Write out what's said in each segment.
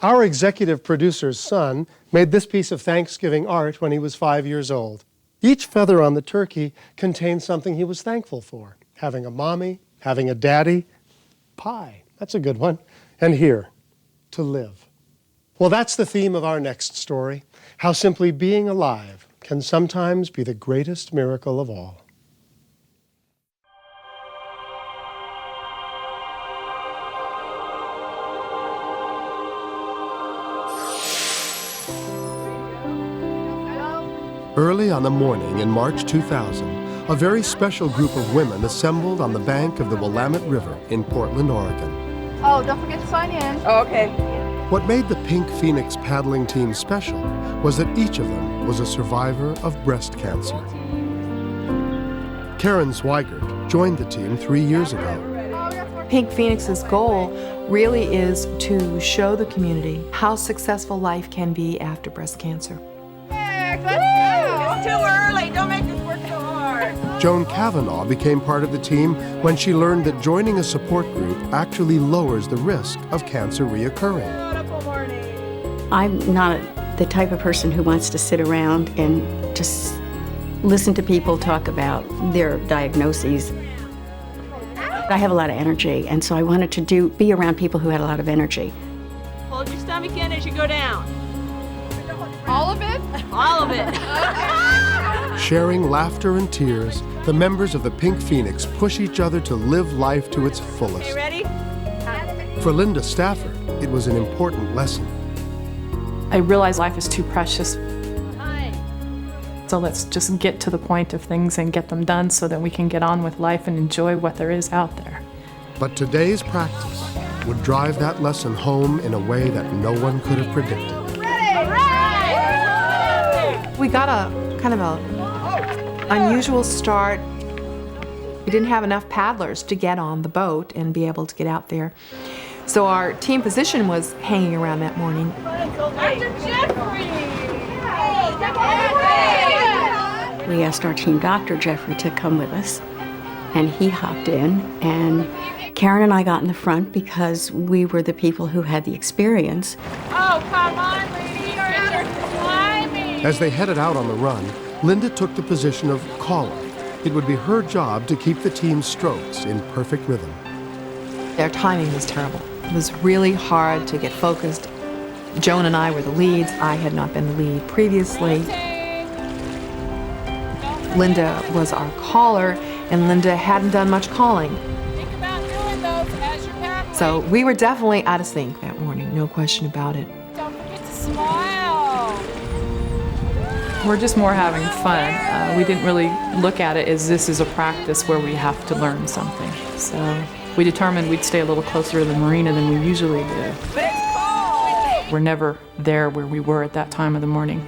Our executive producer's son made this piece of Thanksgiving art when he was 5 years old. Each feather on the turkey contained something he was thankful for. Having a mommy, having a daddy, pie, that's a good one, and here, to live. Well, that's the theme of our next story, how simply being alive can sometimes be the greatest miracle of all. Early on a morning in March 2000, a very special group of women assembled on the bank of the Willamette River in Portland, Oregon. Oh, don't forget to sign in. Oh, okay. What made the Pink Phoenix paddling team special was that each of them was a survivor of breast cancer. Karen Swigert joined the team 3 years ago. Pink Phoenix's goal really is to show the community how successful life can be after breast cancer. It's too early. Don't make us work so hard. Joan Kavanaugh became part of the team when she learned that joining a support group actually lowers the risk of cancer reoccurring. I'm not the type of person who wants to sit around and just listen to people talk about their diagnoses. I have a lot of energy, and so I wanted to be around people who had a lot of energy. Hold your stomach in as you go down. All of it? All of it. Sharing laughter and tears, the members of the Pink Phoenix push each other to live life to its fullest. Okay, ready? For Linda Stafford, it was an important lesson. I realize life is too precious. So let's just get to the point of things and get them done so that we can get on with life and enjoy what there is out there. But today's practice would drive that lesson home in a way that no one could have predicted. We got a kind of a unusual start. We didn't have enough paddlers to get on the boat and be able to get out there. So our team position was hanging around that morning. We asked our team doctor, Jeffrey, to come with us, and he hopped in, and Karen and I got in the front because we were the people who had the experience. Oh, come on, lady. You're climbing. As they headed out on the run, Linda took the position of caller. It would be her job to keep the team's strokes in perfect rhythm. Their timing was terrible. It was really hard to get focused. Joan and I were the leads. I had not been the lead previously. Linda was our caller, and Linda hadn't done much calling. Think about doing those as you're paddling. So we were definitely out of sync that morning, no question about it. Don't forget to smile. We're just more having fun. We didn't really look at it as this is a practice where we have to learn something. So we determined we'd stay a little closer to the marina than we usually do. We're never there where we were at that time of the morning.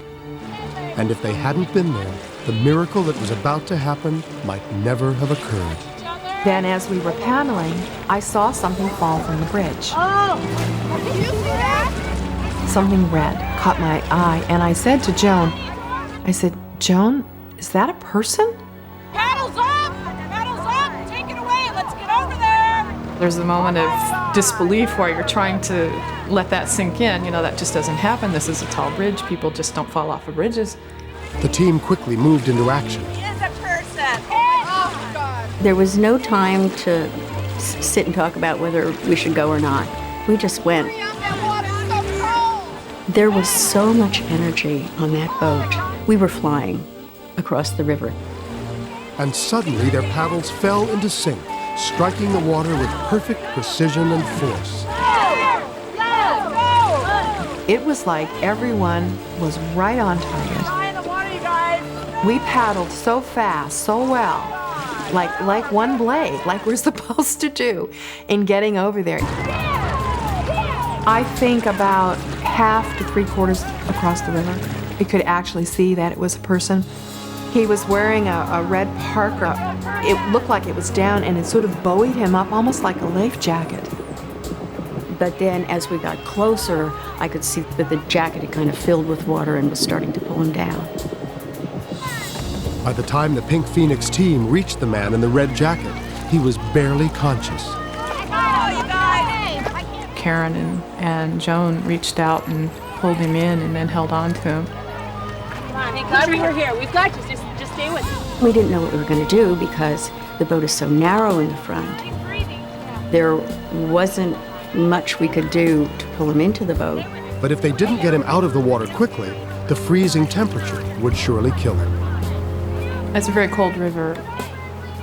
And if they hadn't been there, the miracle that was about to happen might never have occurred. Then as we were paddling, I saw something fall from the bridge. Oh, did you see that? Something red caught my eye, and I said to Joan, Joan, is that a person? Paddles up! Paddles up! Take it away! Let's get over there! There's a moment of disbelief where you're trying to let that sink in. You know, that just doesn't happen. This is a tall bridge. People just don't fall off of bridges. The team quickly moved into action. He is a person! Oh, God. There was no time to sit and talk about whether we should go or not. We just went. That water's so cold. There was so much energy on that boat. We were flying across the river. And suddenly their paddles fell into sync, striking the water with perfect precision and force. It was like everyone was right on target. Fly in the water, you guys! We paddled so fast, so well, like one blade, like we're supposed to do in getting over there. I think about half to 3/4 across the river, we could actually see that it was a person. He was wearing a red parka. It looked like it was down, and it sort of buoyed him up, almost like a life jacket. But then as we got closer, I could see that the jacket had kind of filled with water and was starting to pull him down. By the time the Pink Phoenix team reached the man in the red jacket, he was barely conscious. Karen and Joan reached out and pulled him in and then held on to him. Come on, thank God we're here. We've got you. Just stay with us. We didn't know what we were going to do because the boat is so narrow in the front. There wasn't much we could do to pull him into the boat. But if they didn't get him out of the water quickly, the freezing temperature would surely kill him. It's a very cold river.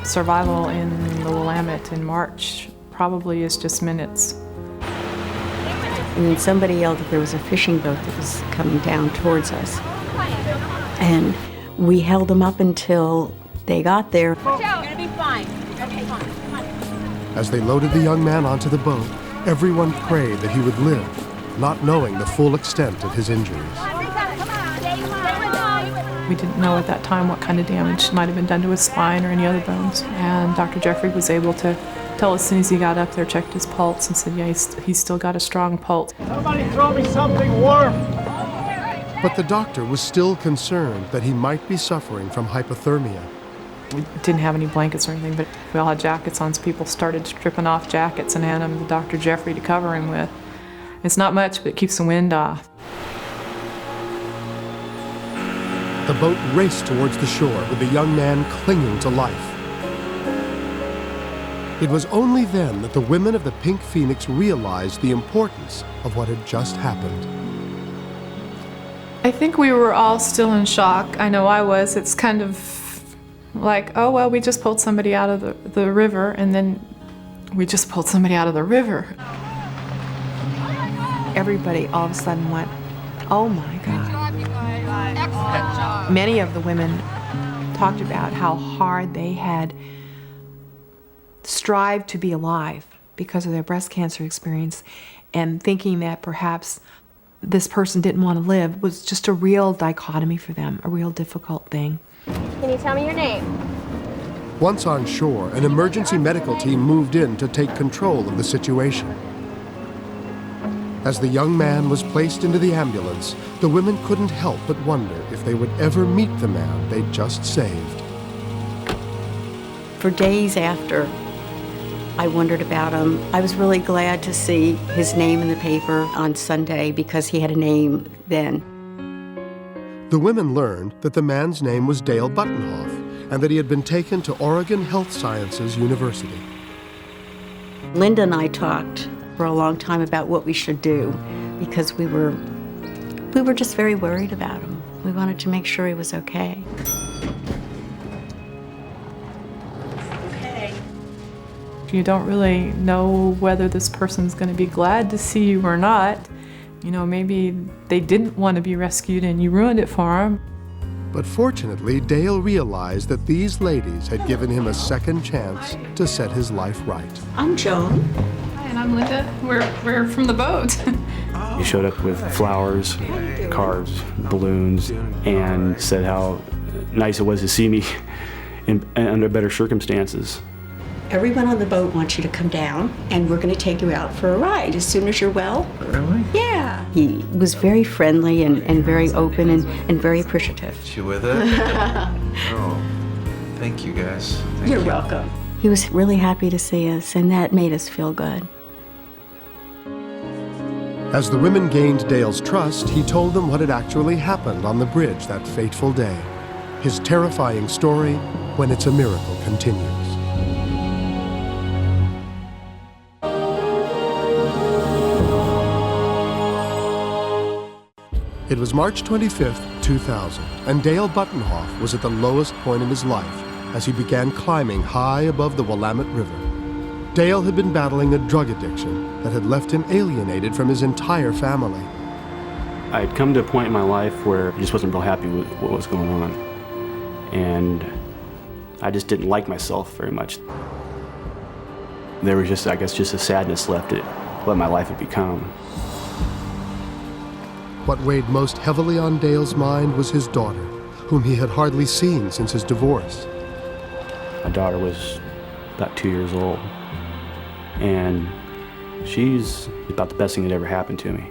Survival in the Willamette in March probably is just minutes. And then somebody yelled that there was a fishing boat that was coming down towards us. And we held them up until they got there. Watch out. You're going to be fine. You're going to be fine. Come on. As they loaded the young man onto the boat, everyone prayed that he would live, not knowing the full extent of his injuries. We didn't know at that time what kind of damage might have been done to his spine or any other bones. And Dr. Jeffrey was able to tell as soon as he got up there, checked his pulse, and said, yeah, he's still got a strong pulse. Somebody throw me something warm. But the doctor was still concerned that he might be suffering from hypothermia. We didn't have any blankets or anything, but we all had jackets on, so people started stripping off jackets and handing them to Dr. Jeffrey to cover him with. It's not much, but it keeps the wind off. The boat raced towards the shore with the young man clinging to life. It was only then that the women of the Pink Phoenix realized the importance of what had just happened. I think we were all still in shock. I know I was. It's kind of like, oh, well, we just pulled somebody out of the river, and then we just pulled somebody out of the river. Everybody all of a sudden went, oh my God. Excellent job. Many of the women talked about how hard they had strived to be alive because of their breast cancer experience, and thinking that perhaps this person didn't want to live was just a real dichotomy for them, a real difficult thing. Can you tell me your name? Once on shore, an emergency medical team moved in to take control of the situation. As the young man was placed into the ambulance, the women couldn't help but wonder if they would ever meet the man they'd just saved. For days after I wondered about him, I was really glad to see his name in the paper on Sunday because he had a name then. The women learned that the man's name was Dale Buttonhoff and that he had been taken to Oregon Health Sciences University. Linda and I talked for a long time about what we should do because we were just very worried about him. We wanted to make sure he was okay. You don't really know whether this person's going to be glad to see you or not. You know, maybe they didn't want to be rescued and you ruined it for them. But fortunately, Dale realized that these ladies had given him a second chance to set his life right. I'm Joan. Hi, and I'm Linda. We're from the boat. He showed up with flowers, cards, balloons, and said how nice it was to see me under better circumstances. Everyone on the boat wants you to come down, and we're going to take you out for a ride as soon as you're well. Really? Yeah. He was very friendly and very open and very appreciative. You with it? Oh, thank you guys. Thank You're you. welcome. He was really happy to see us, and that made us feel good. As the women gained Dale's trust, he told them what had actually happened on the bridge that fateful day. His terrifying story, When It's a Miracle, continues. It was March 25th, 2000, and Dale Buttonhoff was at the lowest point in his life as he began climbing high above the Willamette River. Dale had been battling a drug addiction that had left him alienated from his entire family. I had come to a point in my life where I just wasn't real happy with what was going on. And I just didn't like myself very much. There was just, I guess, just a sadness left at what my life had become. What weighed most heavily on Dale's mind was his daughter, whom he had hardly seen since his divorce. My daughter was about 2 years old, and she's about the best thing that ever happened to me.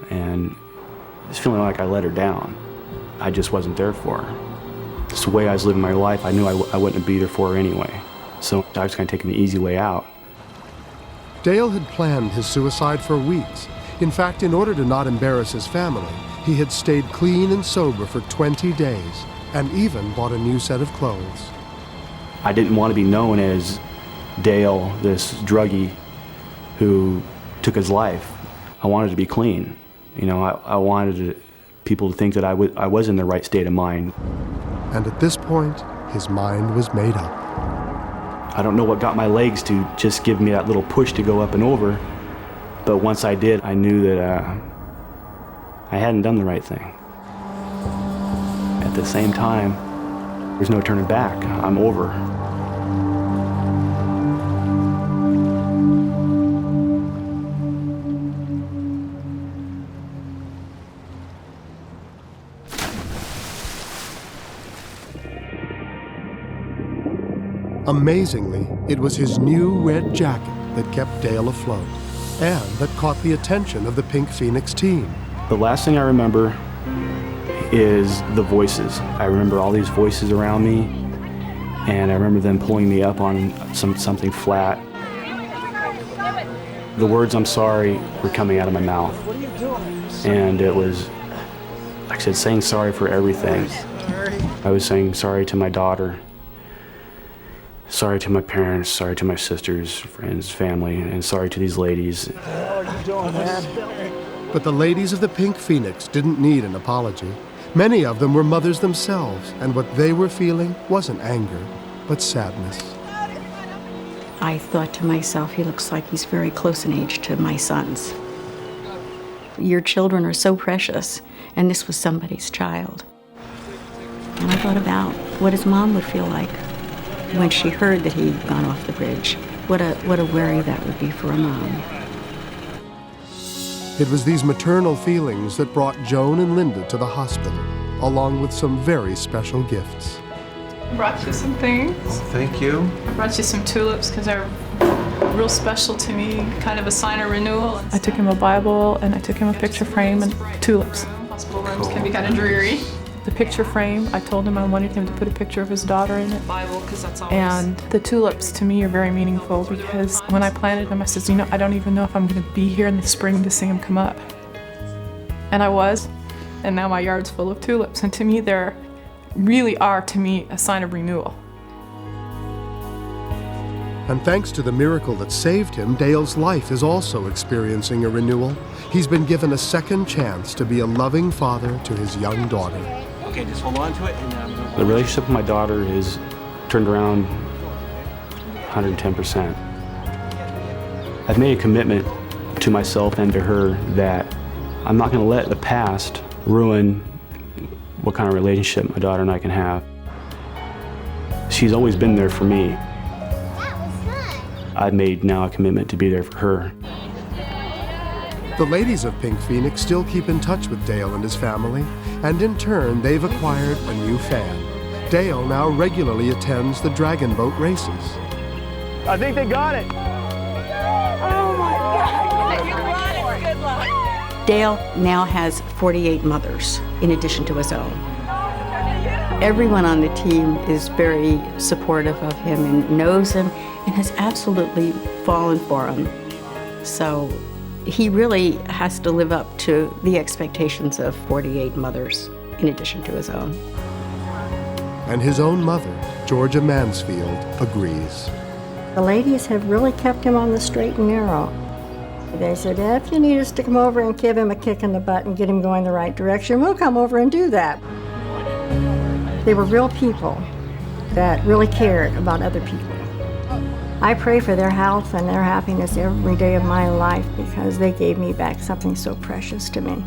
And just feeling like I let her down. I just wasn't there for her. Just the way I was living my life, I knew I wouldn't be there for her anyway. So I was kind of taking the easy way out. Dale had planned his suicide for weeks. In fact, in order to not embarrass his family, he had stayed clean and sober for 20 days and even bought a new set of clothes. I didn't want to be known as Dale, this druggie who took his life. I wanted to be clean. You know, I wanted people to think that I was in the right state of mind. And at this point, his mind was made up. I don't know what got my legs to just give me that little push to go up and over, but once I did, I knew that I hadn't done the right thing. At the same time, there's no turning back. I'm over. Amazingly, it was his new red jacket that kept Dale afloat and that caught the attention of the Pink Phoenix team. The last thing I remember is the voices. I remember all these voices around me, and I remember them pulling me up on something flat. The words "I'm sorry" were coming out of my mouth, and it was, like I said, saying sorry for everything. I was saying sorry to my daughter, sorry to my parents, sorry to my sisters, friends, family, and sorry to these ladies. But the ladies of the Pink Phoenix didn't need an apology. Many of them were mothers themselves, and what they were feeling wasn't anger, but sadness. I thought to myself, he looks like he's very close in age to my sons. Your children are so precious, and this was somebody's child. And I thought about what his mom would feel like when she heard that he'd gone off the bridge. What a worry that would be for a mom. It was these maternal feelings that brought Joan and Linda to the hospital, along with some very special gifts. I brought you some things. Thank you. I brought you some tulips because they're real special to me, kind of a sign of renewal. I took him a Bible and I took him a picture frame and tulips. Hospital rooms can be kind of dreary. The picture frame, I told him I wanted him to put a picture of his daughter in it. Bible, because that's always... And the tulips to me are very meaningful because when I planted them, I said, you know, I don't even know if I'm going to be here in the spring to see them come up. And I was, and now my yard's full of tulips. And to me, they really are, to me, a sign of renewal. And thanks to the miracle that saved him, Dale's life is also experiencing a renewal. He's been given a second chance to be a loving father to his young daughter. Okay, just hold on to it. And, The relationship with my daughter is turned around 110%. I've made a commitment to myself and to her that I'm not going to let the past ruin what kind of relationship my daughter and I can have. She's always been there for me. I've made now a commitment to be there for her. The ladies of Pink Phoenix still keep in touch with Dale and his family, and in turn, they've acquired a new fan. Dale now regularly attends the dragon boat races. I think they got it. Oh my God! You got it. Good luck. Dale now has 48 mothers in addition to his own. Everyone on the team is very supportive of him and knows him and has absolutely fallen for him. So he really has to live up to the expectations of 48 mothers in addition to his own. And his own mother, Georgia Mansfield, agrees. The ladies have really kept him on the straight and narrow. They said, if you need us to come over and give him a kick in the butt and get him going the right direction, we'll come over and do that. They were real people that really cared about other people. I pray for their health and their happiness every day of my life because they gave me back something so precious to me.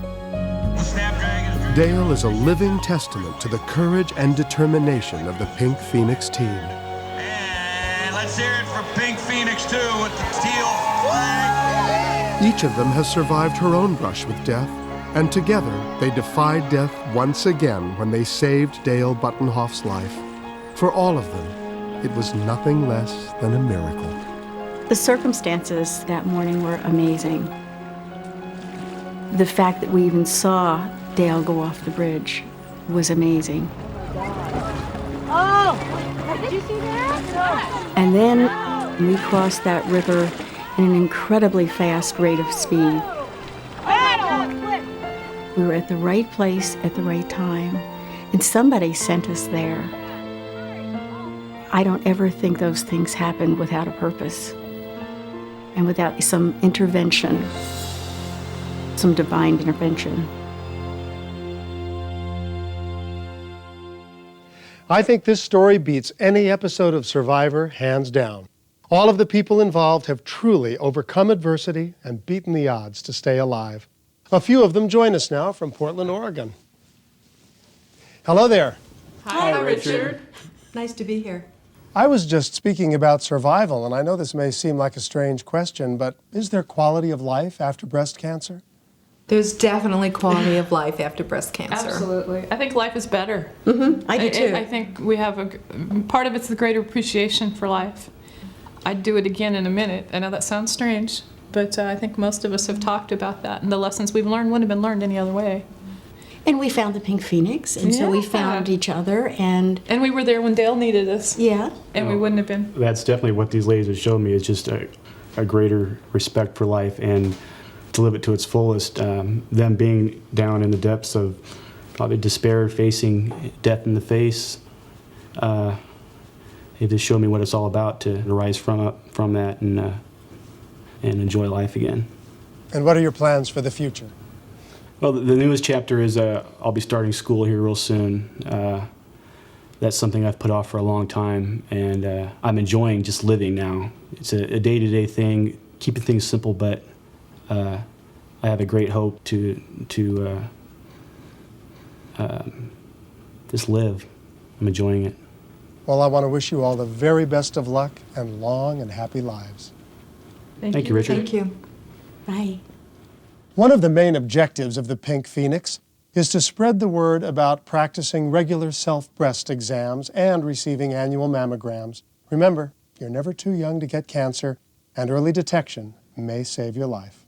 Dale is a living testament to the courage and determination of the Pink Phoenix team. And let's hear it for Pink Phoenix too with the teal flag. Each of them has survived her own brush with death, and together they defied death once again when they saved Dale Buttenhoff's life. For all of them, it was nothing less than a miracle. The circumstances that morning were amazing. The fact that we even saw Dale go off the bridge was amazing. Oh! Did you see that? And then we crossed that river at an incredibly fast rate of speed. We were at the right place at the right time, and somebody sent us there. I don't ever think those things happen without a purpose and without some intervention, some divine intervention. I think this story beats any episode of Survivor, hands down. All of the people involved have truly overcome adversity and beaten the odds to stay alive. A few of them join us now from Portland, Oregon. Hello there. Hi, Richard. Nice to be here. I was just speaking about survival, and I know this may seem like a strange question, but is there quality of life after breast cancer? There's definitely quality of life after breast cancer. Absolutely. I think life is better. I do too. I think we have part of it's the greater appreciation for life. I'd do it again in a minute. I know that sounds strange, but I think most of us have talked about that, and the lessons we've learned wouldn't have been learned any other way. And we found the pink phoenix, and so we found each other, and we were there when Dale needed us. Yeah. And we wouldn't have been. That's definitely what these ladies have shown me, is just a greater respect for life and to live it to its fullest. Them being down in the depths of probably despair, facing death in the face, they just showed me what it's all about, to rise from that and enjoy life again. And what are your plans for the future? Well, the newest chapter is I'll be starting school here real soon. That's something I've put off for a long time, and I'm enjoying just living now. It's a day-to-day thing, keeping things simple, but I have a great hope to just live. I'm enjoying it. Well, I want to wish you all the very best of luck and long and happy lives. Thank you, Richard. Thank you. bye. One of the main objectives of the Pink Phoenix is to spread the word about practicing regular self-breast exams and receiving annual mammograms. Remember, you're never too young to get cancer, and early detection may save your life.